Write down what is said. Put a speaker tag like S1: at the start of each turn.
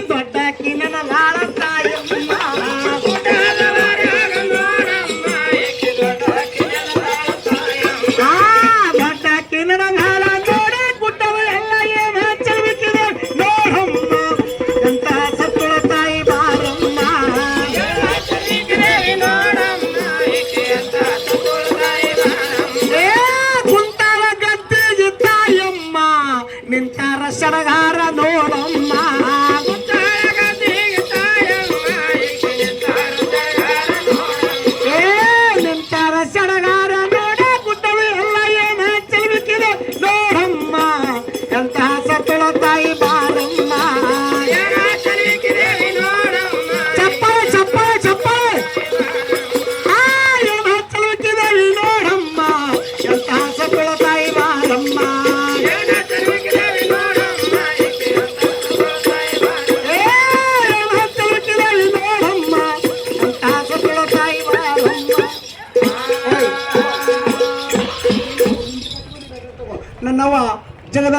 S1: ದೊಡ್ಡಕ್ಕಿ ನನಗಾಳ ತಾಯಮ್ಮ ದೊಡ್ಡಕ್ಕಿ ನನಗಾಳ ನೋಡ ಗುಡ್ಡವ ಎಲ್ಲ ಏನ ಚಲುವಿಕಿದೆ ನೋಡಮ್ಮ ಎಂತ ಸತ್ತುಳ ತಾಯಿ ಬಾರಮ್ಮ ಕುಂತಾರ ಗದ್ದೆಗೆ ತಾಯಮ್ಮ ನಿಂತಾರ ಸಡಗಾರ ನೋಡಮ್ಮ ನಿಂತಾರ ಸಡಗಾರ ನೋಡ ಗುಡ್ಡವು ಎಲ್ಲ ಏನ ಚಲುವಿಕಿದೆ ನೋಡಮ್ಮ ಎಂತ ಸತ್ತುಳ ತಾಯಿ ಬಾರಮ್ಮ ಚಪ್ಪಳೆ ಚಪ್ಪಳೆ ಚಪ್ಪಳೆ ಏನ ಚಲುವಿಕಿದೆ ನೋಡಮ್ಮ ಎಂತ ಸತ್ತುಳ ತಾಯಿ ಬಾರಮ್ಮ ನನ್ನವ ಜಗದಂಬಿ